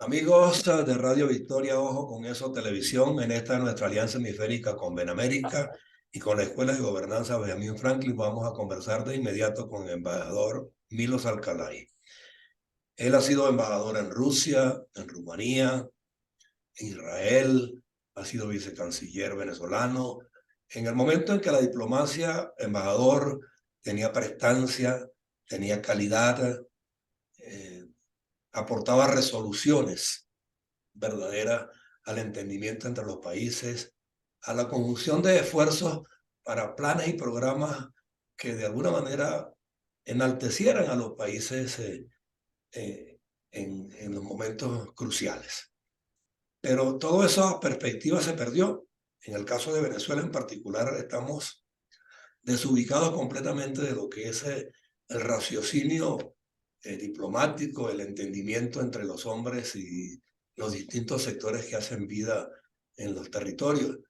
Amigos de Radio Victoria, ojo con eso, televisión, en esta nuestra alianza hemisférica con Benamérica y con la Escuela de Gobernanza Benjamin Franklin, vamos a conversar de inmediato con el embajador Milos Alcalay. Él ha sido embajador en Rusia, en Rumanía, en Israel, ha sido vicecanciller venezolano. En el momento en que la diplomacia, embajador, tenía prestancia, tenía calidad, eh, aportaba resoluciones verdadera al entendimiento entre los países, a la conjunción de esfuerzos para planes y programas que de alguna manera enaltecieran a los países en los momentos cruciales. Pero toda esa perspectiva se perdió. En el caso de Venezuela en particular, estamos desubicados completamente de lo que es el raciocinio diplomático, el entendimiento entre los hombres y los distintos sectores que hacen vida en los territorios.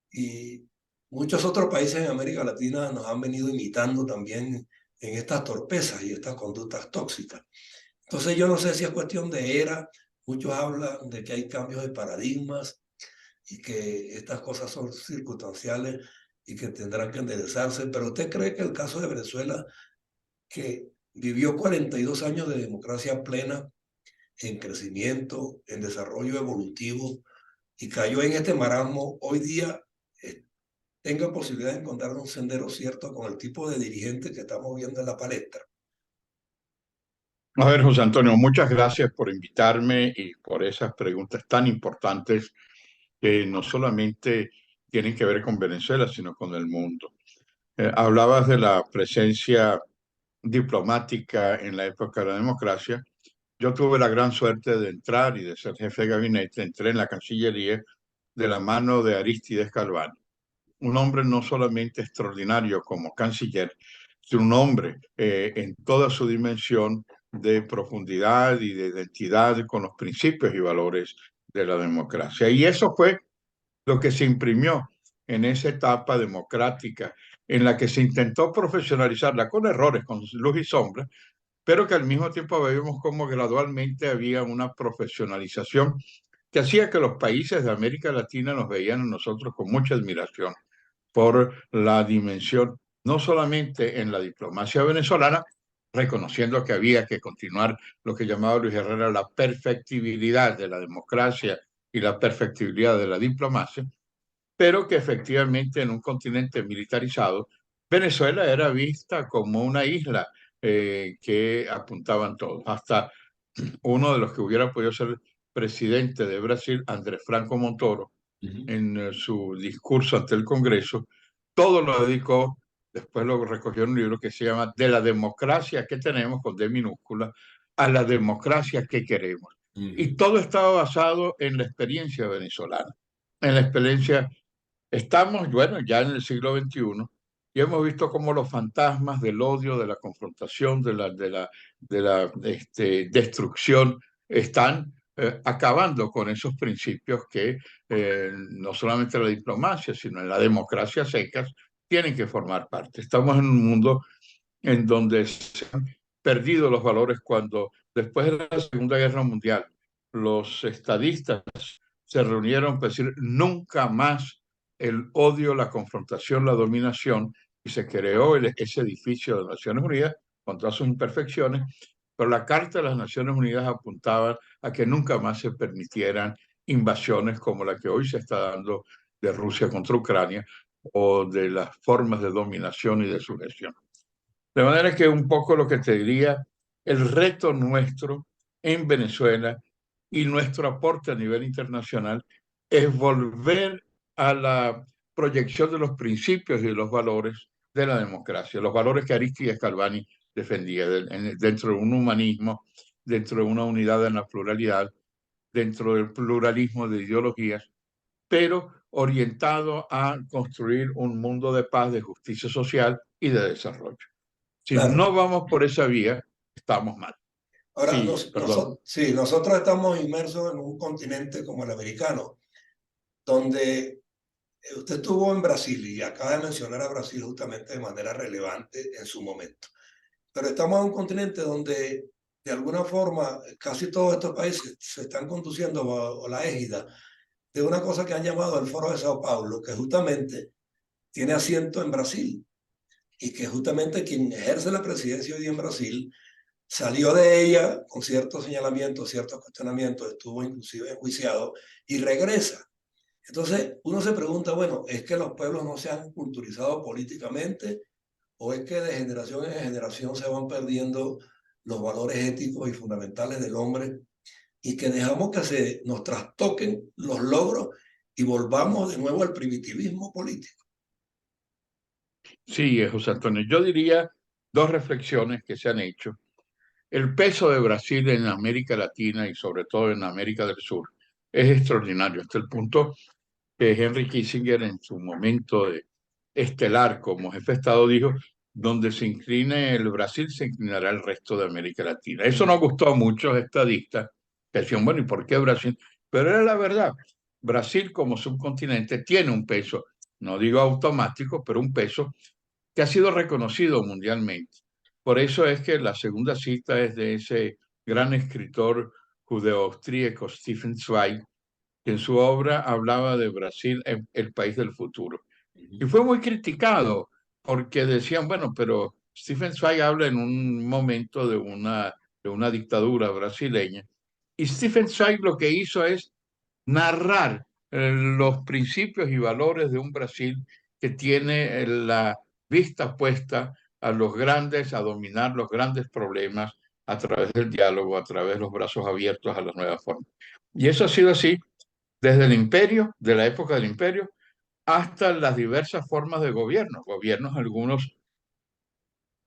Y muchos otros países en América Latina nos han venido imitando también en estas torpezas y estas conductas tóxicas. Entonces yo no sé si es cuestión de era, muchos hablan de que hay cambios de paradigmas y que estas cosas son circunstanciales y que tendrán que enderezarse, pero ¿usted cree que el caso de Venezuela, que vivió 42 años de democracia plena, en crecimiento, en desarrollo evolutivo, y cayó en este marasmo, hoy día tenga posibilidad de encontrar un sendero cierto con el tipo de dirigente que estamos viendo en la palestra? A ver, José Antonio, muchas gracias por invitarme y por esas preguntas tan importantes que no solamente tienen que ver con Venezuela, sino con el mundo. Hablabas de la presencia diplomática en la época de la democracia. Yo tuve la gran suerte de entrar y de ser jefe de gabinete. Entré en la Cancillería de la mano de Arístides Galván, un hombre no solamente extraordinario como canciller, sino un hombre en toda su dimensión de profundidad y de identidad con los principios y valores de la democracia. Y eso fue lo que se imprimió en esa etapa democrática en la que se intentó profesionalizarla con errores, con luz y sombra, pero que al mismo tiempo veíamos como gradualmente había una profesionalización que hacía que los países de América Latina nos veían a nosotros con mucha admiración por la dimensión, no solamente en la diplomacia venezolana, reconociendo que había que continuar lo que llamaba Luis Herrera la perfectibilidad de la democracia y la perfectibilidad de la diplomacia, pero que efectivamente en un continente militarizado, Venezuela era vista como una isla que apuntaban todos. Hasta uno de los que hubiera podido ser presidente de Brasil, Andrés Franco Montoro, Ujú. en su discurso ante el Congreso, todo lo dedicó, después lo recogió en un libro que se llama De la democracia que tenemos, con D minúscula, a la democracia que queremos. Y Ujú. todo estaba basado en la experiencia venezolana, en la experiencia. Estamos, bueno, ya en el siglo XXI y hemos visto cómo los fantasmas del odio, de la confrontación, de la destrucción están acabando con esos principios que no solamente en la diplomacia, sino en la democracia secas tienen que formar parte. Estamos en un mundo en donde se han perdido los valores cuando después de la Segunda Guerra Mundial los estadistas se reunieron para decir nunca más el odio, la confrontación, la dominación, y se creó ese edificio de las Naciones Unidas con todas sus imperfecciones, pero la Carta de las Naciones Unidas apuntaba a que nunca más se permitieran invasiones como la que hoy se está dando de Rusia contra Ucrania o de las formas de dominación y de sujeción. De manera que un poco lo que te diría, el reto nuestro en Venezuela y nuestro aporte a nivel internacional es volver a la proyección de los principios y de los valores de la democracia, los valores que Aristides Galvani defendía dentro de un humanismo, dentro de una unidad en la pluralidad, dentro del pluralismo de ideologías, pero orientado a construir un mundo de paz, de justicia social y de desarrollo. Si Claro. no vamos por esa vía, estamos mal. Ahora, Sí, perdón. sí, nosotros estamos inmersos en un continente como el americano, donde usted estuvo en Brasil y acaba de mencionar a Brasil justamente de manera relevante en su momento. Pero estamos en un continente donde de alguna forma, casi todos estos países se están conduciendo bajo la égida de una cosa que han llamado el Foro de Sao Paulo, que justamente tiene asiento en Brasil y que justamente quien ejerce la presidencia hoy día en Brasil salió de ella con ciertos señalamientos, ciertos cuestionamientos, estuvo inclusive enjuiciado y regresa. Entonces uno se pregunta, bueno, ¿es que los pueblos no se han culturizado políticamente o es que de generación en generación se van perdiendo los valores éticos y fundamentales del hombre y que dejamos que se nos trastoquen los logros y volvamos de nuevo al primitivismo político? Sí, José Antonio, yo diría dos reflexiones que se han hecho. El peso de Brasil en América Latina y sobre todo en América del Sur es extraordinario, hasta el punto que Henry Kissinger en su momento de estelar como jefe de Estado dijo, donde se incline el Brasil, se inclinará el resto de América Latina. Eso no gustó a muchos estadistas que decían, bueno, ¿y por qué Brasil? Pero era la verdad. Brasil como subcontinente tiene un peso, no digo automático, pero un peso que ha sido reconocido mundialmente. Por eso es que la segunda cita es de ese gran escritor judeo-austríaco Stefan Zweig, que en su obra hablaba de Brasil, el país del futuro. Y fue muy criticado porque decían, bueno, pero Stephen Zweig habla en un momento de una dictadura brasileña. Y Stephen Zweig lo que hizo es narrar los principios y valores de un Brasil que tiene la vista puesta a los grandes, a dominar los grandes problemas a través del diálogo, a través de los brazos abiertos a las nuevas formas. Y eso ha sido así desde el imperio, de la época del imperio, hasta las diversas formas de gobierno, gobiernos algunos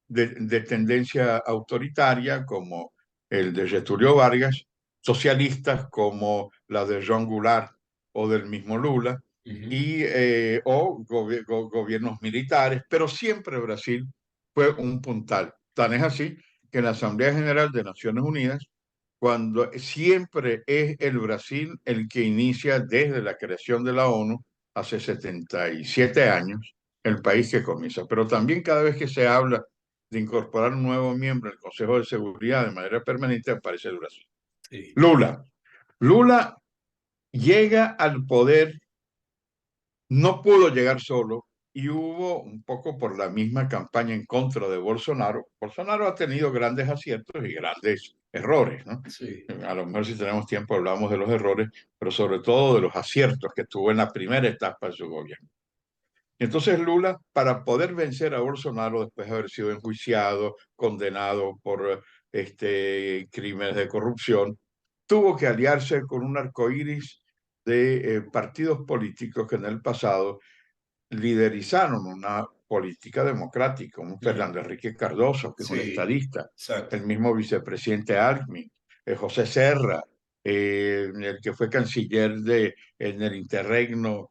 de tendencia autoritaria, como el de Getúlio Vargas, socialistas como la de Jean Goulart o del mismo Lula, o gobiernos militares, pero siempre Brasil fue un puntal. Tan es así que en la Asamblea General de Naciones Unidas, cuando siempre es el Brasil el que inicia desde la creación de la ONU, hace 77 años, el país que comienza. Pero también cada vez que se habla de incorporar un nuevo miembro al Consejo de Seguridad de manera permanente, aparece el Brasil. Sí. Lula. Lula llega al poder, no pudo llegar solo y hubo un poco por la misma campaña en contra de Bolsonaro. Bolsonaro ha tenido grandes aciertos y grandes errores, ¿no? Sí. A lo mejor si tenemos tiempo hablamos de los errores, pero sobre todo de los aciertos que tuvo en la primera etapa de su gobierno. Entonces Lula, para poder vencer a Bolsonaro después de haber sido enjuiciado, condenado por crímenes de corrupción, tuvo que aliarse con un arcoíris de partidos políticos que en el pasado liderizaron una política democrática, un Fernando Enrique Cardoso, que es un Sí, estadista, exacto. el mismo vicepresidente Alckmin, José Serra, el que fue canciller en el interregno,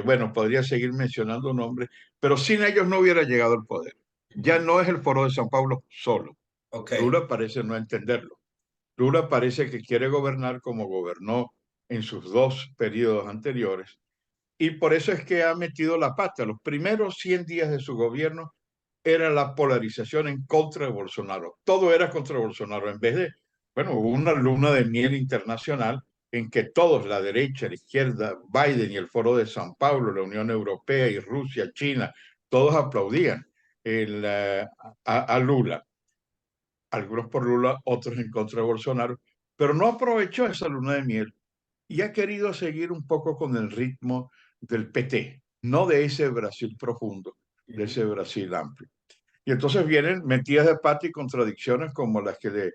bueno, podría seguir mencionando nombres, pero sin ellos no hubiera llegado al poder. Ya no es el Foro de San Pablo solo. Ok. Lula parece no entenderlo. Lula parece que quiere gobernar como gobernó en sus dos periodos anteriores, y por eso es que ha metido la pata. Los primeros 100 días de su gobierno era la polarización en contra de Bolsonaro. Todo era contra Bolsonaro. En vez de, bueno, hubo una luna de miel internacional en que todos, la derecha, la izquierda, Biden y el Foro de San Pablo, la Unión Europea y Rusia, China, todos aplaudían a Lula. Algunos por Lula, otros en contra de Bolsonaro, pero no aprovechó esa luna de miel y ha querido seguir un poco con el ritmo del PT, no de ese Brasil profundo, de ese Brasil amplio. Y entonces vienen metidas de pata y contradicciones como las que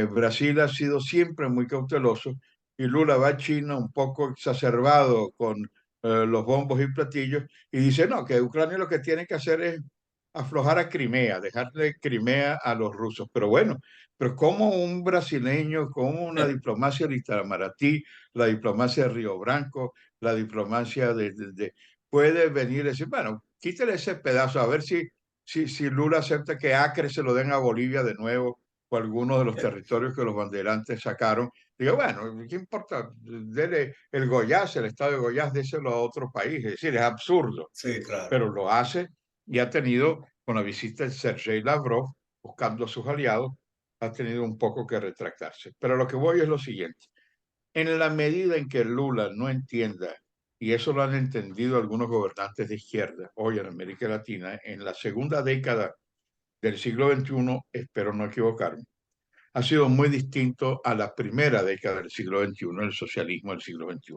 Brasil ha sido siempre muy cauteloso y Lula va a China un poco exacerbado con los bombos y platillos y dice, no, que Ucrania lo que tiene que hacer es aflojar a Crimea, dejarle Crimea a los rusos. Pero bueno, pero como un brasileño, como una diplomacia de Itamaraty, la diplomacia de Río Branco, la diplomacia puede venir y decir, bueno, quítale ese pedazo, a ver si Lula acepta que Acre se lo den a Bolivia de nuevo o algunos de los territorios que los banderantes sacaron. Digo, bueno, ¿qué importa? Dele el Goiás, el estado de Goiás, déselo a otro país. Es decir, es absurdo, Sí, claro. pero lo hace y ha tenido con la visita de Sergei Lavrov buscando a sus aliados. ha tenido un poco que retractarse. Pero lo que voy es lo siguiente. En la medida en que Lula no entienda, y eso lo han entendido algunos gobernantes de izquierda hoy en América Latina, en la segunda década del siglo XXI, espero no equivocarme, ha sido muy distinto a la primera década del siglo XXI, el socialismo del siglo XXI,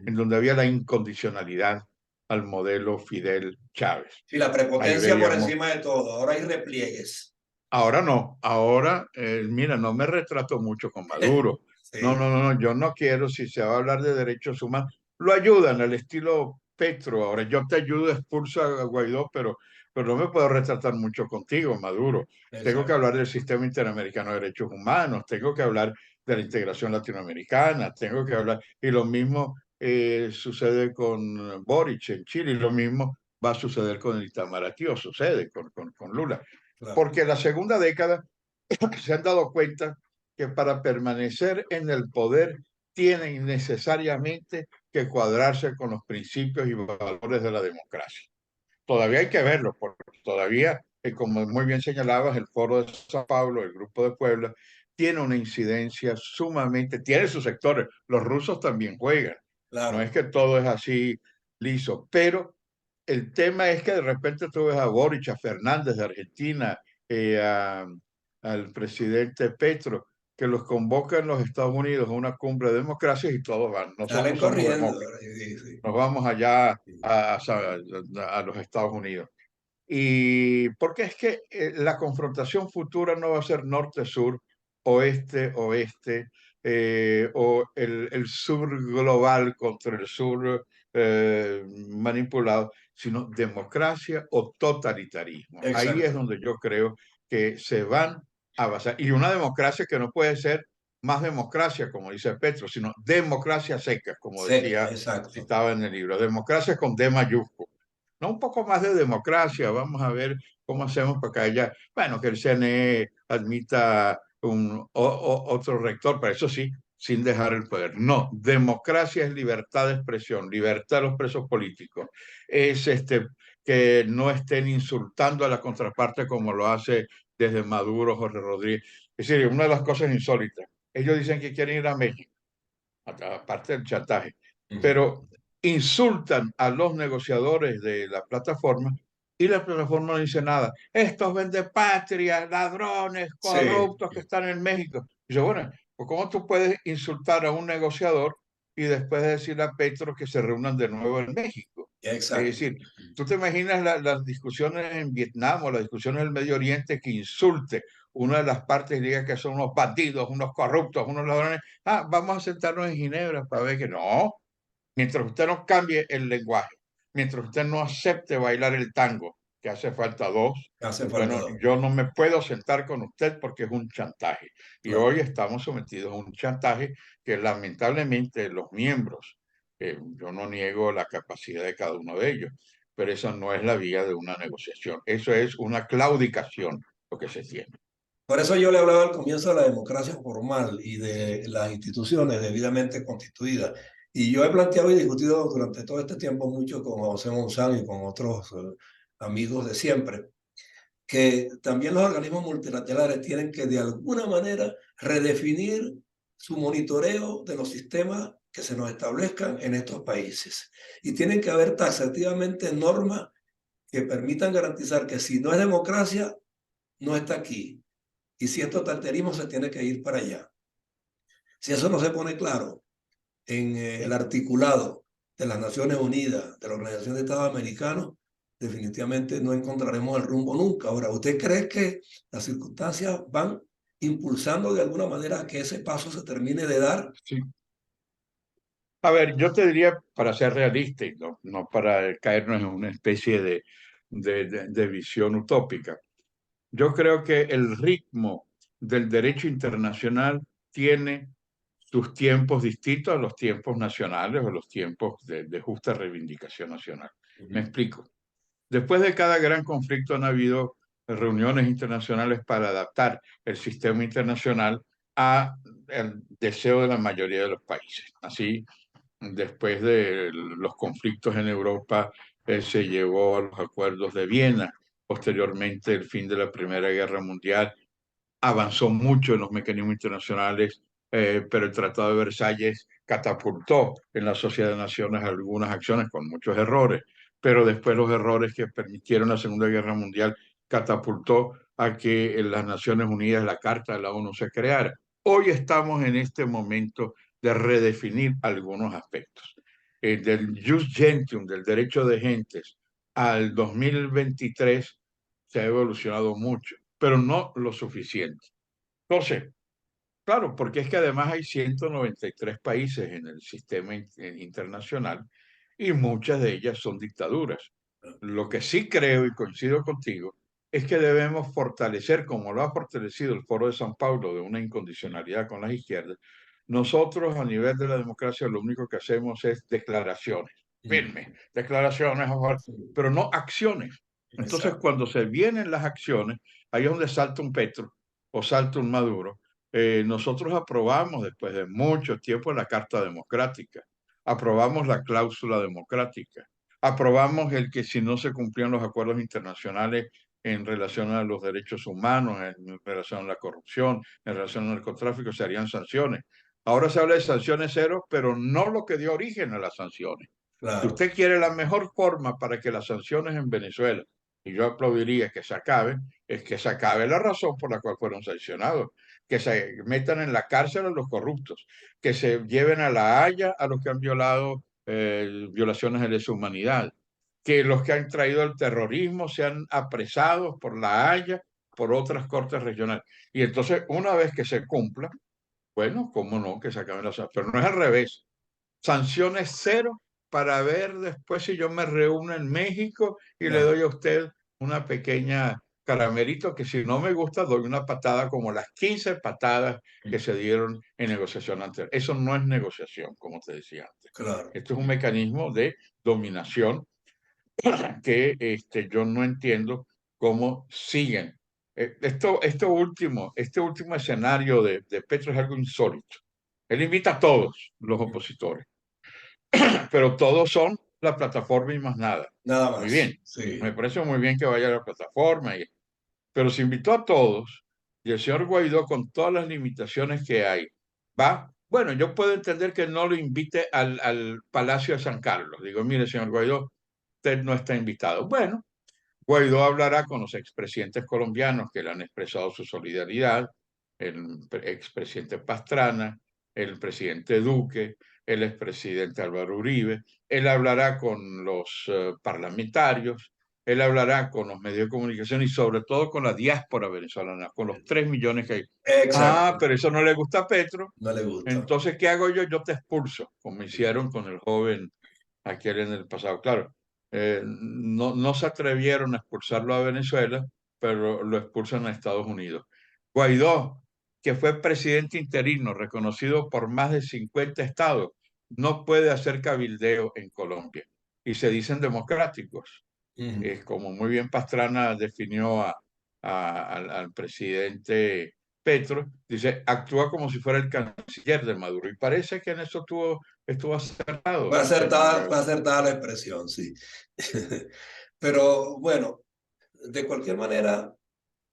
en donde había la incondicionalidad al modelo Fidel Chávez. Sí, la Ahí prepotencia por veíamos. encima de todo. Ahora hay repliegues. Ahora no, ahora, mira, no me retrato mucho con Maduro. No, Sí, no, no, no, yo no quiero, si se va a hablar de derechos humanos, lo ayudan al estilo Petro. Ahora yo te ayudo, expulsa a Guaidó, pero no me puedo retratar mucho contigo, Maduro. Tengo que exacto. hablar del sistema interamericano de derechos humanos, tengo que hablar de la integración latinoamericana, tengo que hablar, y lo mismo sucede con Boric en Chile, y lo mismo va a suceder con el Itamaraty, o sucede con Lula. Claro, Porque la segunda década se han dado cuenta que para permanecer en el poder tienen necesariamente que cuadrarse con los principios y valores de la democracia. Todavía hay que verlo, porque todavía, como muy bien señalabas, el Foro de Sao Paulo, el Grupo de Puebla, tiene una incidencia sumamente, tiene sus sectores, los rusos también juegan, no es claro. que todo es así liso, pero el tema es que de repente tú ves a Boric, a Fernández de Argentina, al presidente Petro, que los convoca en los Estados Unidos a una cumbre de democracias y todos van. Salen Nosotros somos corriendo. demócratas, Sí, sí, nos vamos allá sí. a los Estados Unidos. Y porque es que la confrontación futura no va a ser norte-sur, oeste-oeste, o el sur global contra el sur manipulado, sino democracia o totalitarismo. Ahí es Exacto. donde yo creo que se van a basar. Y una democracia que no puede ser más democracia, como dice Petro, sino democracia seca, como Seca, decía, exacto. citaba en el libro. Democracia con D mayúsculo, no, un poco más de democracia. Vamos a ver cómo hacemos para que haya, bueno, que el CNE admita otro rector, pero eso sí, sin dejar el poder. No, democracia es libertad de expresión, libertad de los presos políticos. Es que no estén insultando a la contraparte como lo hace desde Maduro, Jorge Rodríguez. Es decir, una de las cosas insólitas. Ellos dicen que quieren ir a México, aparte del chantaje, Ujú. pero insultan a los negociadores de la plataforma y la plataforma no dice nada. Estos vendepatrias, ladrones, Sí, corruptos que están en México. Y yo, bueno, pues ¿cómo tú puedes insultar a un negociador y después decirle a Petro que se reúnan de nuevo en México? Es exacto. decir, ¿tú te imaginas las discusiones en Vietnam o las discusiones en el Medio Oriente que insulte una de las partes y diga que son unos bandidos, unos corruptos, unos ladrones? Ah, vamos a sentarnos en Ginebra para ver que no. Mientras usted no cambie el lenguaje, mientras usted no acepte bailar el tango, que hace falta dos, Hace falta bueno, dos. yo no me puedo sentar con usted porque es un chantaje. Y Claro. hoy estamos sometidos a un chantaje que lamentablemente los miembros, yo no niego la capacidad de cada uno de ellos, pero esa no es la vía de una negociación. Eso es una claudicación lo que se tiene. Por eso yo le hablaba al comienzo de la democracia formal y de las instituciones debidamente constituidas. Y yo he planteado y discutido durante todo este tiempo mucho con José Monzán y con otros amigos de siempre, que también los organismos multilaterales tienen que de alguna manera redefinir su monitoreo de los sistemas que se nos establezcan en estos países. Y tienen que haber taxativamente normas que permitan garantizar que si no es democracia, no está aquí. Y si es totalitarismo, se tiene que ir para allá. Si eso no se pone claro en el articulado de las Naciones Unidas, de la Organización de Estados Americanos, definitivamente no encontraremos el rumbo nunca. Ahora, ¿usted cree que las circunstancias van impulsando de alguna manera a que ese paso se termine de dar? Sí. A ver, yo te diría para ser realista y no para caernos en una especie de visión utópica. Yo creo que el ritmo del derecho internacional tiene sus tiempos distintos a los tiempos nacionales o los tiempos de justa reivindicación nacional. Me Ujú. explico. Después de cada gran conflicto han habido reuniones internacionales para adaptar el sistema internacional a el deseo de la mayoría de los países. Así, después de los conflictos en Europa, se llevó a los acuerdos de Viena, posteriormente el fin de la Primera Guerra Mundial. avanzó mucho en los mecanismos internacionales, pero el Tratado de Versalles catapultó en la Sociedad de Naciones algunas acciones con muchos errores, pero después los errores que permitieron la Segunda Guerra Mundial catapultó a que en las Naciones Unidas la Carta de la ONU se creara. Hoy estamos en este momento de redefinir algunos aspectos. Del jus gentium, del derecho de gentes, al 2023 se ha evolucionado mucho, pero no lo suficiente. Entonces, claro, porque es que además hay 193 países en el sistema internacional y muchas de ellas son dictaduras. Lo que sí creo y coincido contigo es que debemos fortalecer, como lo ha fortalecido el Foro de San Paulo, de una incondicionalidad con las izquierdas. Nosotros a nivel de la democracia lo único que hacemos es declaraciones, Mm. firmes, declaraciones, Sí, pero no acciones. Entonces, exacto. cuando se vienen las acciones, ahí es donde salta un Petro o salta un Maduro. Nosotros aprobamos después de mucho tiempo la Carta Democrática, aprobamos la cláusula democrática, aprobamos el que si no se cumplían los acuerdos internacionales en relación a los derechos humanos, en relación a la corrupción, en relación al narcotráfico, se harían sanciones. Ahora se habla de sanciones cero, pero no lo que dio origen a las sanciones. Si Claro. usted quiere la mejor forma para que las sanciones en Venezuela, y yo aplaudiría que se acaben, es que se acabe la razón por la cual fueron sancionados, que se metan en la cárcel a los corruptos, que se lleven a La Haya a los que han violado violaciones de lesa humanidad, que los que han traído el terrorismo sean apresados por La Haya, por otras cortes regionales. Y entonces, una vez que se cumpla, bueno, cómo no, que se acaben las sanciones, pero no es al revés, sanciones cero para ver después si yo me reúno en México y le No. doy a usted una pequeña caramelito que si no me gusta doy una patada como las 15 patadas que se dieron en negociación anterior. Eso no es negociación, como te decía antes. Claro. Esto es un mecanismo de dominación que yo no entiendo cómo siguen. Este último escenario de Petro es algo insólito. Él invita a todos los opositores, pero todos son la plataforma y más nada. Nada Muy más. bien, me Sí. parece muy bien que vaya a la plataforma, pero se invitó a todos y el señor Guaidó, con todas las limitaciones que hay, va. Bueno, yo puedo entender que no lo invite al Palacio de San Carlos. Digo, mire, señor Guaidó, usted no está invitado. Bueno, Guaidó hablará con los expresidentes colombianos que le han expresado su solidaridad, el expresidente Pastrana, el presidente Duque, el expresidente Álvaro Uribe. Él hablará con los parlamentarios, él hablará con los medios de comunicación y sobre todo con la diáspora venezolana, con los 3 millones que hay. Ah, Exacto. pero eso no le gusta a Petro. No le gusta. Entonces, ¿qué hago yo? Yo te expulso, como hicieron con el joven aquel en el pasado. Claro, no se atrevieron a expulsarlo a Venezuela, pero lo expulsan a Estados Unidos. Guaidó, que fue presidente interino, reconocido por más de 50 estados, no puede hacer cabildeo en Colombia. Y se dicen democráticos. Ujú. Es como muy bien Pastrana definió al presidente Petro, dice, actúa como si fuera el canciller de Maduro. Y parece que en eso estuvo acertado el Fue señor. acertada la expresión, sí. Pero bueno, de cualquier manera,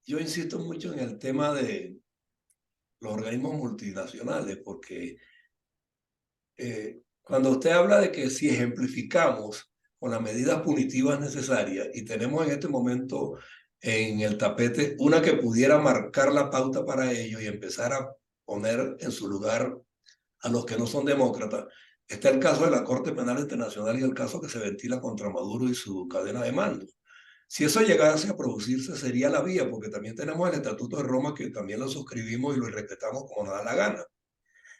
yo insisto mucho en el tema de los organismos multinacionales, porque cuando usted habla de que si ejemplificamos con las medidas punitivas necesarias y tenemos en este momento en el tapete una que pudiera marcar la pauta para ello y empezar a poner en su lugar a los que no son demócratas, está el caso de la Corte Penal Internacional y el caso que se ventila contra Maduro y su cadena de mando. Si eso llegase a producirse, sería la vía, porque también tenemos el Estatuto de Roma que también lo suscribimos y lo respetamos como nos da la gana.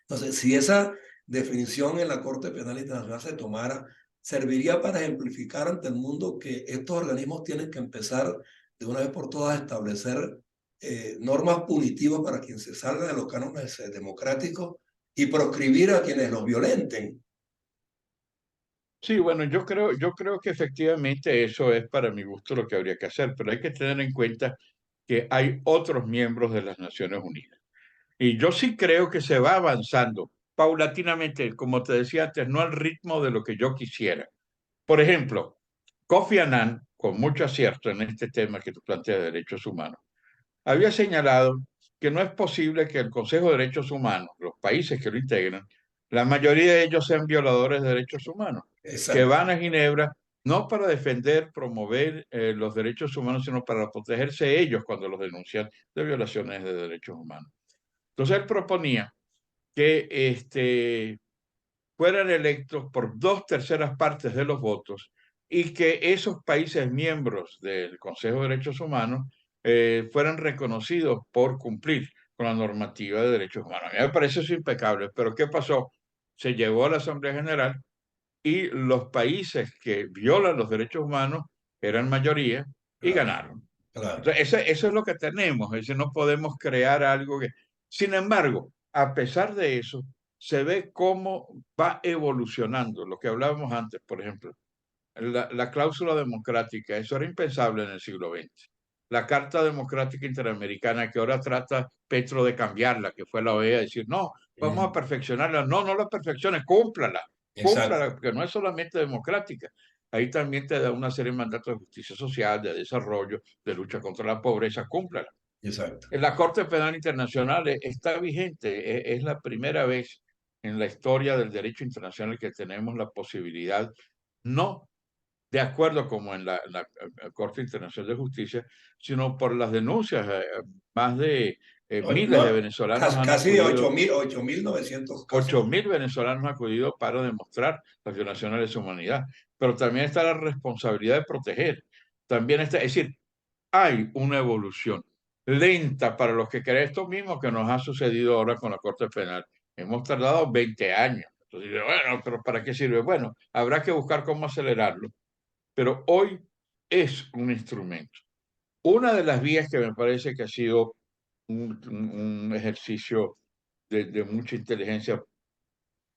Entonces, si esa definición en la Corte Penal Internacional se tomara, serviría para ejemplificar ante el mundo que estos organismos tienen que empezar de una vez por todas a establecer normas punitivas para quien se salga de los cánones democráticos y proscribir a quienes los violenten. Sí, bueno, yo creo que efectivamente eso es para mi gusto lo que habría que hacer, pero hay que tener en cuenta que hay otros miembros de las Naciones Unidas. Y yo sí creo que se va avanzando paulatinamente, como te decía antes, no al ritmo de lo que yo quisiera. Por ejemplo, Kofi Annan, con mucho acierto en este tema que tú planteas de derechos humanos, había señalado que no es posible que el Consejo de Derechos Humanos, los países que lo integran, la mayoría de ellos sean violadores de derechos humanos, que Exacto, van a Ginebra no para defender, promover los derechos humanos, sino para protegerse ellos cuando los denuncian de violaciones de derechos humanos. Entonces él proponía que fueran electos por 2/3 de los votos y que esos países miembros del Consejo de Derechos Humanos fueran reconocidos por cumplir con la normativa de derechos humanos. A mí me parece eso impecable, pero ¿qué pasó? Se llegó a la Asamblea General y los países que violan los derechos humanos eran mayoría y claro, ganaron. claro, Entonces, eso es lo que tenemos, es decir, no podemos crear algo que... Sin embargo, a pesar de eso, se ve cómo va evolucionando, lo que hablábamos antes, por ejemplo, la cláusula democrática, eso era impensable en el siglo XX. La Carta Democrática Interamericana, que ahora trata Petro de cambiarla, que fue la OEA, decir, no, vamos a mm, perfeccionarla. No, no la perfecciones, cúmplala, exacto, cúmplala, porque no es solamente democrática. Ahí también te da una serie de mandatos de justicia social, de desarrollo, de lucha contra la pobreza, cúmplala. exacto. En la Corte Penal Internacional está vigente, es la primera vez en la historia del derecho internacional que tenemos la posibilidad, no de acuerdo como en la Corte Internacional de Justicia, sino por las denuncias. Más de miles de No, venezolanos han casi de acudido, 8.900 casos. 8.000 venezolanos han acudido para demostrar las violaciones de lesa humanidad. Pero también está la responsabilidad de proteger. También está, es decir, hay una evolución lenta para los que creen esto mismo que nos ha sucedido ahora con la Corte Penal. Hemos tardado 20 años. Entonces, bueno, pero ¿para qué sirve? Bueno, habrá que buscar cómo acelerarlo, pero hoy es un instrumento. Una de las vías que me parece que ha sido un ejercicio de mucha inteligencia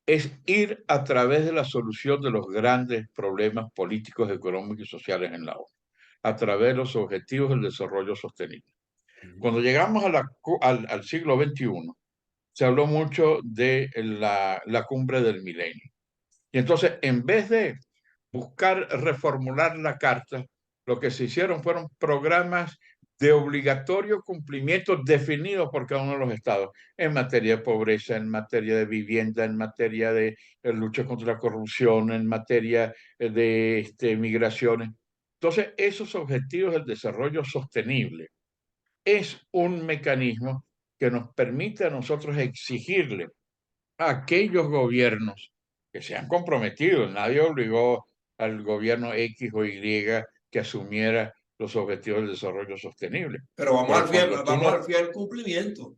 es ir a través de la solución de los grandes problemas políticos, económicos y sociales en la ONU, a través de los objetivos del desarrollo sostenible. Cuando llegamos al siglo XXI, se habló mucho de la cumbre del milenio. Y entonces, en vez de buscar reformular la carta, lo que se hicieron fueron programas de obligatorio cumplimiento definidos por cada uno de los estados en materia de pobreza, en materia de vivienda, en materia de lucha contra la corrupción, en materia de migraciones. Entonces, esos objetivos del desarrollo sostenible es un mecanismo que nos permite a nosotros exigirle a aquellos gobiernos que se han comprometido. Nadie obligó al gobierno X o Y que asumiera los objetivos del desarrollo sostenible. Pero Pero cuando tú vamos no... al fiel cumplimiento.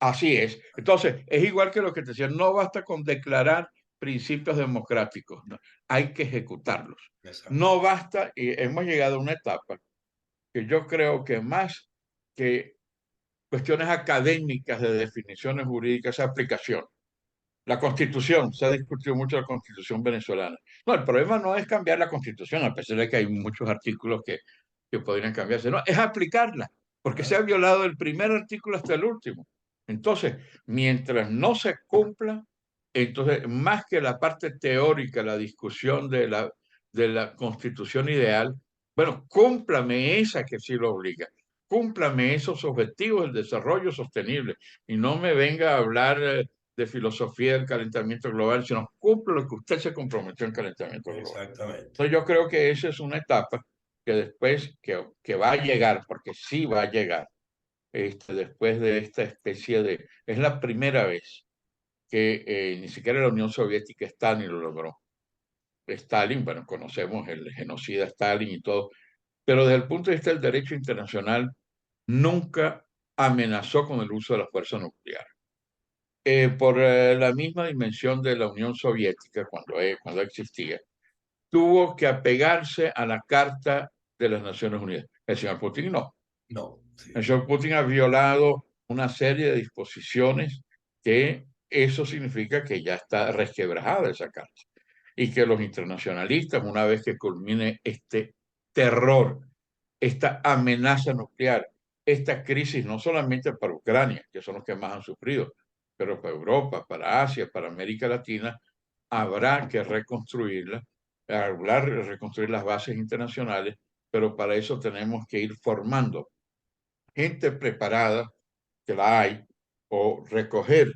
Así es. Entonces, es igual que lo que te decía, no basta con declarar principios democráticos, ¿no? Hay que ejecutarlos. Exacto. No basta, y hemos llegado a una etapa que yo creo que más que cuestiones académicas de definiciones jurídicas, es aplicación. La Constitución, se ha discutido mucho la Constitución venezolana. No, el problema no es cambiar la Constitución, a pesar de que hay muchos artículos que podrían cambiarse. No, es aplicarla, porque se ha Claro. violado el primer artículo hasta el último. Entonces, mientras no se cumpla, entonces, más que la parte teórica, la discusión de la Constitución ideal, bueno, cúmplame esa que sí lo obliga. Cúmplame esos objetivos del desarrollo sostenible y no me venga a hablar de filosofía del calentamiento global, sino cumple lo que usted se comprometió en calentamiento global. Exactamente. Entonces yo creo que esa es una etapa que después, que va a llegar, porque sí va a llegar, después de esta especie de... Es la primera vez que ni siquiera la Unión Soviética Stalin lo logró. Stalin, bueno, conocemos el genocida Stalin y todo, pero desde el punto de vista del derecho internacional, nunca amenazó con el uso de la fuerza nuclear. Por la misma dimensión de la Unión Soviética cuando existía, tuvo que apegarse a la Carta de las Naciones Unidas. El señor Putin no. No, sí, El señor Putin ha violado una serie de disposiciones que eso significa que ya está resquebrajada esa carta y que los internacionalistas, una vez que culmine este terror, esta amenaza nuclear, esta crisis, no solamente para Ucrania, que son los que más han sufrido, pero para Europa, para Asia, para América Latina, habrá que reconstruirla, hablar, reconstruir las bases internacionales, pero para eso tenemos que ir formando gente preparada que la hay, o recoger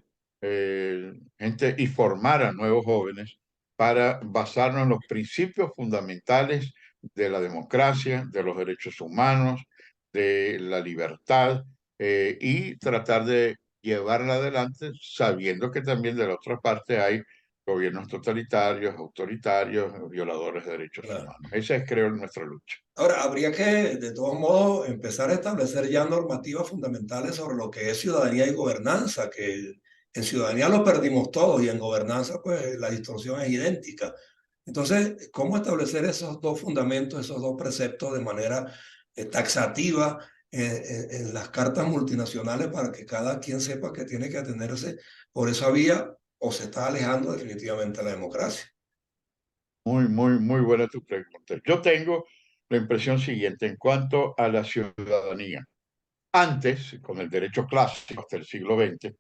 gente y formar a nuevos jóvenes para basarnos en los principios fundamentales de la democracia, de los derechos humanos, de la libertad, y tratar de llevarla adelante sabiendo que también de la otra parte hay gobiernos totalitarios, autoritarios, violadores de derechos Claro. humanos. Esa es, creo, nuestra lucha. Ahora, habría que, de todos modos, empezar a establecer ya normativas fundamentales sobre lo que es ciudadanía y gobernanza, que en ciudadanía lo perdimos todos y en gobernanza, pues la distorsión es idéntica. Entonces, ¿cómo establecer esos dos fundamentos, esos dos preceptos de manera taxativa en las cartas multinacionales para que cada quien sepa que tiene que atenerse por esa vía o se está alejando definitivamente de la democracia? Muy, muy, muy buena tu pregunta. Yo tengo la impresión siguiente en cuanto a la ciudadanía. Antes, con el derecho clásico hasta el siglo XX,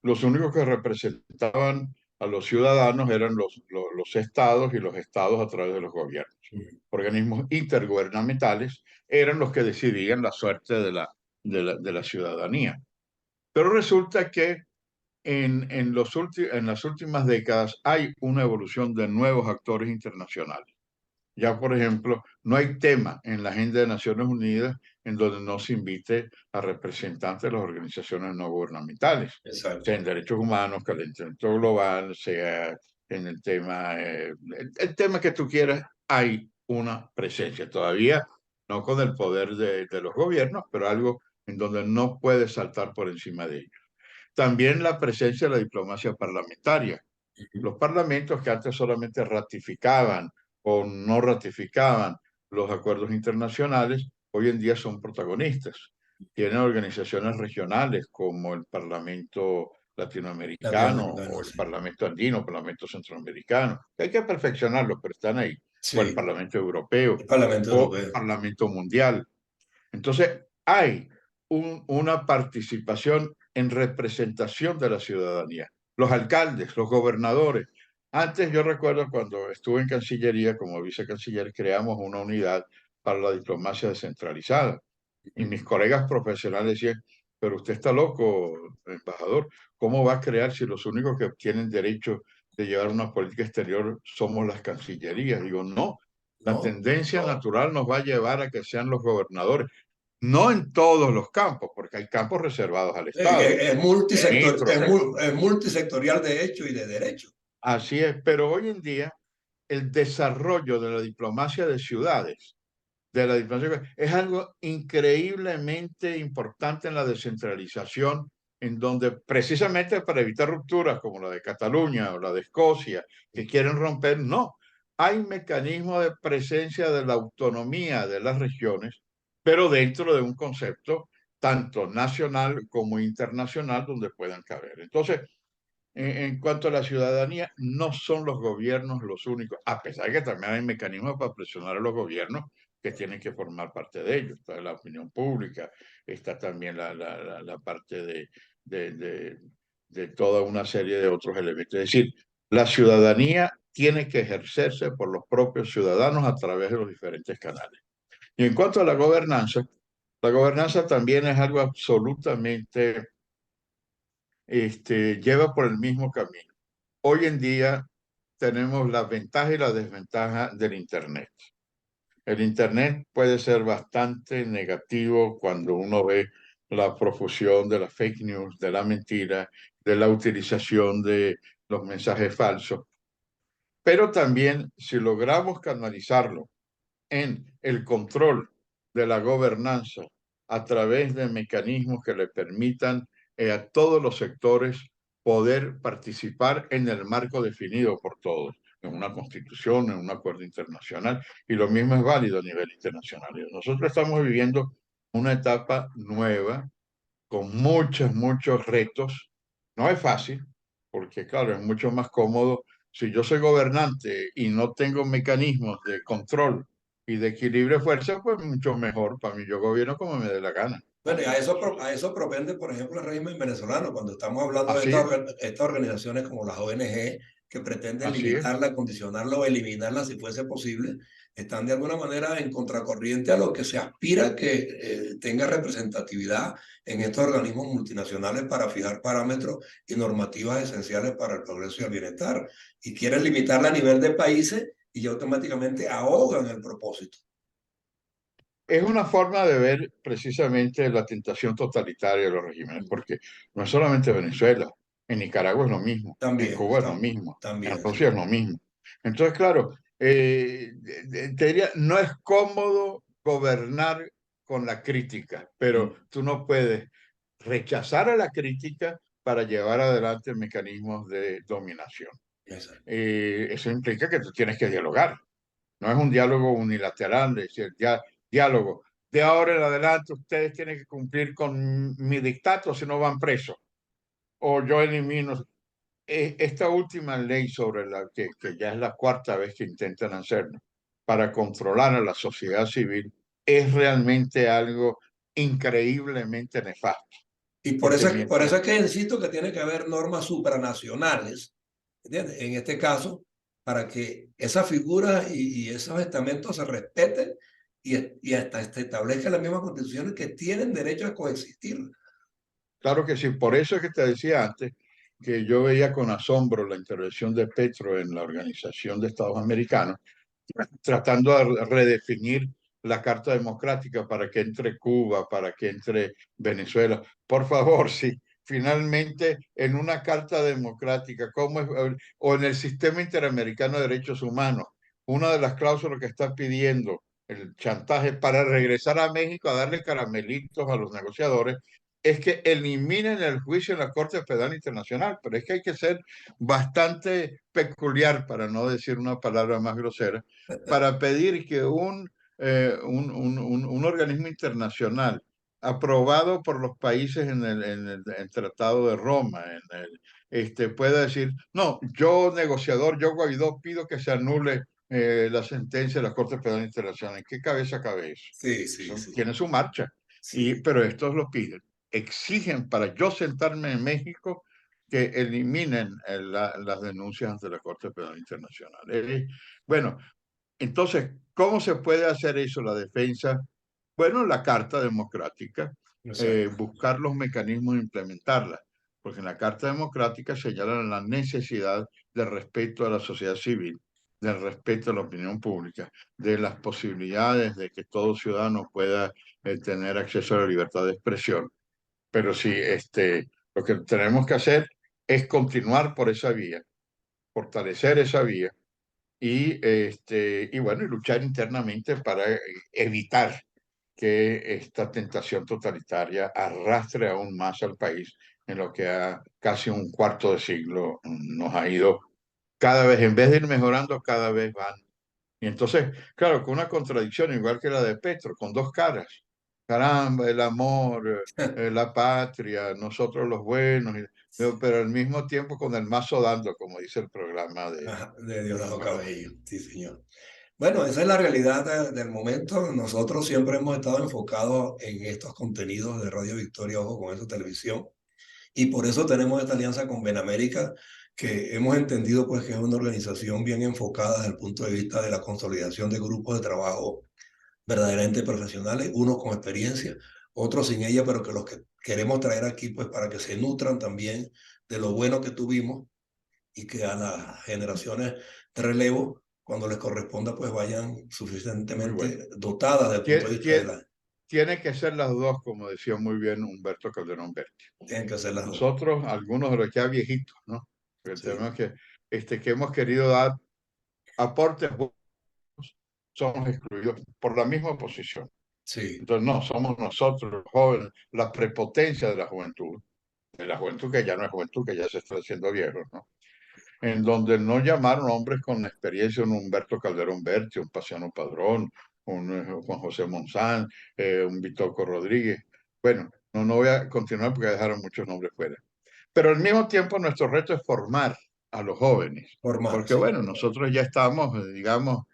los únicos que representaban a los ciudadanos eran los estados y los estados a través de los gobiernos. Mm. Organismos intergubernamentales eran los que decidían la suerte de la ciudadanía. Pero resulta que en las últimas décadas hay una evolución de nuevos actores internacionales. Ya, por ejemplo, no hay tema en la agenda de Naciones Unidas en donde no se invite a representantes de las organizaciones no gubernamentales, Exacto. sea en derechos humanos, calentamiento global, sea en el tema, el tema que tú quieras, hay una presencia. Todavía no con el poder de los gobiernos, pero algo en donde no puede saltar por encima de ellos. También la presencia de la diplomacia parlamentaria. Los parlamentos que antes solamente ratificaban o no ratificaban los acuerdos internacionales, hoy en día son protagonistas. Tienen organizaciones regionales como el Parlamento Latinoamericano Latinoamericano, o el sí. Parlamento Andino, el Parlamento Centroamericano, que hay que perfeccionarlos, pero están ahí, o el Sí, Parlamento Europeo el Parlamento o el Europeo. Parlamento Mundial. Entonces, hay una participación en representación de la ciudadanía. Los alcaldes, los gobernadores. Antes yo recuerdo cuando estuve en Cancillería como vicecanciller, creamos una unidad para la diplomacia descentralizada. Y mis colegas profesionales decían, pero usted está loco, embajador, ¿cómo va a crear si los únicos que tienen derecho de llevar una política exterior somos las cancillerías? Digo, no, la ¿No? tendencia natural nos va a llevar a que sean los gobernadores. No en todos los campos, porque hay campos reservados al Estado. Es multisector, Ministros, es multisectorial de hecho y de derecho. así es, pero hoy en día el desarrollo de la diplomacia de ciudades, de la diplomacia, es algo increíblemente importante en la descentralización, en donde precisamente para evitar rupturas como la de Cataluña o la de Escocia, que quieren romper, no. Hay mecanismos de presencia de la autonomía de las regiones, pero dentro de un concepto tanto nacional como internacional donde puedan caber. Entonces, en cuanto a la ciudadanía, no son los gobiernos los únicos, a pesar de que también hay mecanismos para presionar a los gobiernos que tienen que formar parte de ellos. Está la opinión pública, está también la parte de, de, de toda una serie de otros elementos. Es decir, la ciudadanía tiene que ejercerse por los propios ciudadanos a través de los diferentes canales. Y en cuanto a la gobernanza también es algo absolutamente, lleva por el mismo camino. Hoy en día tenemos la ventaja y la desventaja del Internet. El Internet puede ser bastante negativo cuando uno ve la profusión de la fake news, de la mentira, de la utilización de los mensajes falsos. Pero también si logramos canalizarlo en el control de la gobernanza a través de mecanismos que le permitan a todos los sectores poder participar en el marco definido por todos, en una constitución, en un acuerdo internacional, y lo mismo es válido a nivel internacional. Nosotros estamos viviendo una etapa nueva con muchos retos. No es fácil, porque claro, es mucho más cómodo. Si yo soy gobernante y no tengo mecanismos de control y de equilibrio de fuerza, pues mucho mejor para mí. Yo gobierno como me dé la gana. Bueno, y a eso propende, por ejemplo, el régimen venezolano, cuando estamos hablando de Así es. estas organizaciones como las ONG, que pretenden Así es. limitarla, condicionarla o eliminarla si fuese posible, están de alguna manera en contracorriente a lo que se aspira que tenga representatividad en estos organismos multinacionales para fijar parámetros y normativas esenciales para el progreso y el bienestar. Y quieren limitarla a nivel de países y ya automáticamente ahogan el propósito. Es una forma de ver precisamente la tentación totalitaria de los regímenes, porque no es solamente Venezuela, en Nicaragua es lo mismo, en También, Cuba es lo mismo, en también, Rusia sí. es lo mismo. Entonces, claro, te diría, no es cómodo gobernar con la crítica, pero Mm, tú no puedes rechazar a la crítica para llevar adelante mecanismos de dominación. exacto. Eso implica que tú tienes que dialogar. No es un diálogo unilateral, es decir, ya, diálogo. De ahora en adelante ustedes tienen que cumplir con mi dictato si no van presos. O yo elimino esta última ley sobre la que ya es la cuarta vez que intentan hacerlo, para controlar a la sociedad civil, es realmente algo increíblemente nefasto. Y Porque por eso mientras, es que insisto que tiene que haber normas supranacionales, ¿entiendes? En este caso, para que esas figuras y esos estamentos se respeten y hasta se establezcan las mismas constituciones que tienen derecho a coexistir. claro que sí, por eso es que te decía antes que yo veía con asombro la intervención de Petro en la Organización de Estados Americanos, tratando de redefinir la Carta Democrática para que entre Cuba, para que entre Venezuela. Por favor, sí, finalmente en una Carta Democrática, ¿cómo es? O en el Sistema Interamericano de Derechos Humanos, una de las cláusulas que está pidiendo el chantaje para regresar a México a darle caramelitos a los negociadores es que eliminen el juicio en la Corte Penal Internacional, pero es que hay que ser bastante peculiar, para no decir una palabra más grosera, para pedir que un organismo internacional aprobado por los países en el Tratado de Roma, pueda decir, no, yo negociador, yo Guaidó, pido que se anule la sentencia de la Corte Penal Internacional. ¿En qué cabeza cabe eso? Sí, sí, Eso sí, tiene su marcha, sí, pero estos lo piden. Exigen para yo sentarme en México que eliminen las denuncias ante la Corte Penal Internacional. Bueno, entonces, ¿cómo se puede hacer eso, la defensa? Bueno, la Carta Democrática, exacto. buscar los mecanismos de implementarla, porque en la Carta Democrática señalan la necesidad del respeto a la sociedad civil, del respeto a la opinión pública, de las posibilidades de que todo ciudadano pueda tener acceso a la libertad de expresión. Pero sí, lo que tenemos que hacer es continuar por esa vía, fortalecer esa vía y bueno, y luchar internamente para evitar que esta tentación totalitaria arrastre aún más al país en lo que a casi un cuarto de siglo nos ha ido cada vez, en vez de ir mejorando, cada vez van. Y entonces, claro, con una contradicción igual que la de Petro, con dos caras. Caramba, el amor, la patria, nosotros los buenos, pero al mismo tiempo con el mazo dando, como dice el programa Ajá, de de Diosdado Maduro. Cabello, sí, señor. Bueno, esa es la realidad del momento. Nosotros siempre hemos estado enfocados en estos contenidos de Radio Victoria, Ojo con eso, televisión. Y por eso tenemos esta alianza con Benamérica, que hemos entendido pues que es una organización bien enfocada desde el punto de vista de la consolidación de grupos de trabajo verdaderamente profesionales, unos con experiencia, otros sin ella, pero que los que queremos traer aquí pues para que se nutran también de lo bueno que tuvimos y que a las generaciones de relevo, cuando les corresponda, pues vayan Muy bueno. suficientemente dotadas desde el punto Tie- de vista de tie- la... Tiene que ser las dos, como decía muy bien Humberto Calderón Berti. Tienen que hacer las dos. Nosotros, algunos de los ya viejitos, ¿no? Porque Sí, tenemos que hemos querido dar aportes, somos excluidos por la misma posición. sí. Entonces, no, somos nosotros, los jóvenes, la prepotencia de la juventud que ya no es juventud, que ya se está haciendo viejo, ¿no? En donde no llamaron hombres con experiencia, un Humberto Calderón Berti, un Paciano Padrón, un Juan José Monzán, un Vitoco Rodríguez. Bueno, no voy a continuar porque dejaron muchos nombres fuera. Pero al mismo tiempo nuestro reto es formar a los jóvenes, Formar, porque sí. bueno, nosotros ya estamos, digamos,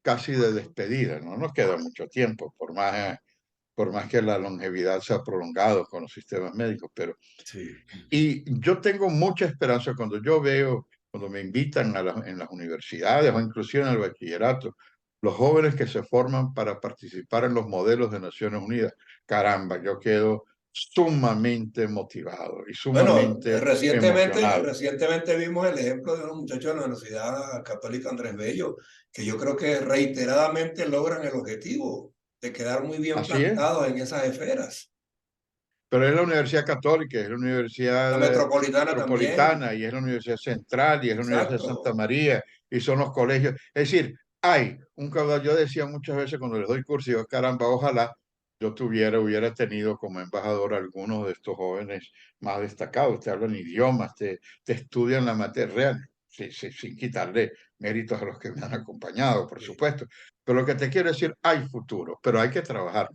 casi de despedida, no nos queda mucho tiempo, por más que la longevidad se ha prolongado con los sistemas médicos, pero Sí. y yo tengo mucha esperanza cuando cuando me invitan en las universidades o inclusive en el bachillerato, los jóvenes que se forman para participar en los modelos de Naciones Unidas, caramba, yo quedo sumamente motivado y Bueno, sumamente recientemente, emocionado. recientemente vimos el ejemplo de unos muchachos de la Universidad Católica Andrés Bello, que yo creo que reiteradamente logran el objetivo de quedar muy bien Así es. plantados en esas esferas. Pero es la Universidad Católica, es la La Universidad Metropolitana también, Metropolitana, y es la Universidad Central, y es la Universidad Santa exacto. María, y son los colegios. Es decir, hay un caudal. Yo decía muchas veces cuando les doy curso, yo, caramba, ojalá yo hubiera tenido como embajador algunos de estos jóvenes más destacados. Te hablan idiomas, te estudian la materia real, sin quitarle méritos a los que me han acompañado, por Sí. supuesto. Pero lo que te quiero decir, hay futuro, pero hay que trabajar.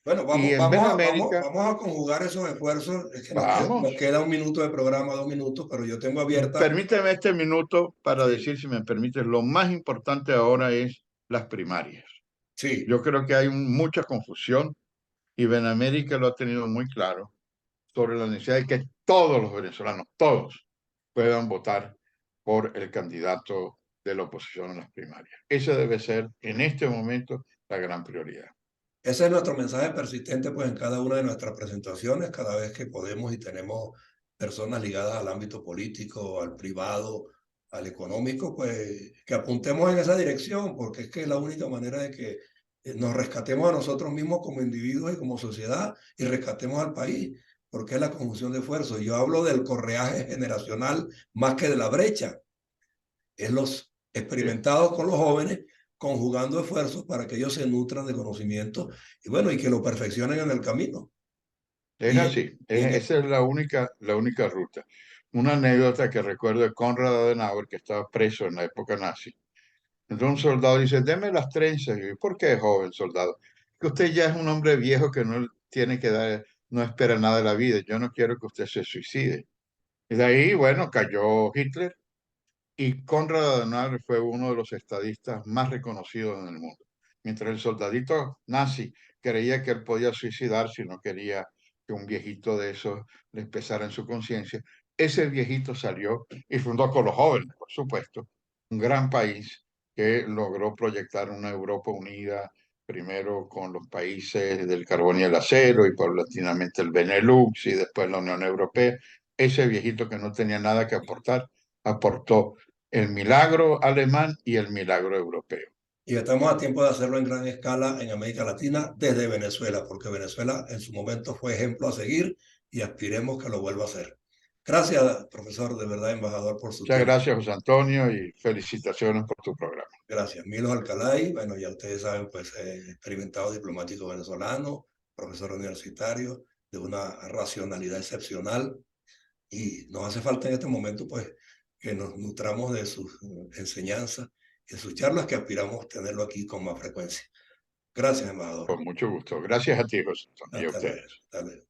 Bueno, Y vamos, en vamos a, vamos, América, vamos a conjugar esos esfuerzos. Es que nos vamos. queda un minuto de programa, 2 minutos, pero yo tengo abierta. Permíteme este minuto para Sí, decir, si me permites, lo más importante ahora es las primarias. sí. Yo creo que hay mucha confusión y Benamérica lo ha tenido muy claro sobre la necesidad de que todos los venezolanos, todos, puedan votar por el candidato de la oposición en las primarias. Esa debe ser en este momento la gran prioridad. Ese es nuestro mensaje persistente, pues, en cada una de nuestras presentaciones, cada vez que podemos y tenemos personas ligadas al ámbito político, al privado, al económico, pues, que apuntemos en esa dirección, porque es que es la única manera de que nos rescatemos a nosotros mismos como individuos y como sociedad y rescatemos al país, porque es la conjunción de esfuerzos. Yo hablo del correaje generacional más que de la brecha, es los Sí. experimentados con los jóvenes conjugando esfuerzos para que ellos se nutran de conocimiento y bueno, y que lo perfeccionen en el camino. Es Y, así, y en esa es la única ruta. Una anécdota que recuerdo de Konrad Adenauer, que estaba preso en la época nazi. Entonces un soldado dice, deme las trenzas. Y yo, ¿por qué, joven soldado? Que usted ya es un hombre viejo que no tiene que dar, no espera nada de la vida. Yo no quiero que usted se suicide. Y de ahí, bueno, cayó Hitler y Konrad Adenauer fue uno de los estadistas más reconocidos en el mundo. Mientras el soldadito nazi creía que él podía suicidar si no quería que un viejito de esos le pesara en su conciencia, ese viejito salió y fundó con los jóvenes, por supuesto, un gran país que logró proyectar una Europa unida, primero con los países del carbón y el acero y paulatinamente el Benelux y después la Unión Europea. Ese viejito que no tenía nada que aportar, aportó el milagro alemán y el milagro europeo. estamos a tiempo de hacerlo en gran escala en América Latina desde Venezuela, porque Venezuela en su momento fue ejemplo a seguir y aspiremos que lo vuelva a hacer. Gracias, profesor, de verdad, embajador, por su Muchas tiempo. gracias, José Antonio, y felicitaciones por tu programa. Gracias. Milos Alcalay, bueno, ya ustedes saben, pues experimentado diplomático venezolano, profesor universitario, de una racionalidad excepcional. Y nos hace falta en este momento, pues, que nos nutramos de sus enseñanzas y de sus charlas que aspiramos tenerlo aquí con más frecuencia. Gracias, embajador. Con mucho gusto. Gracias a ti, José Antonio, y a Hasta luego. ustedes. Hasta luego.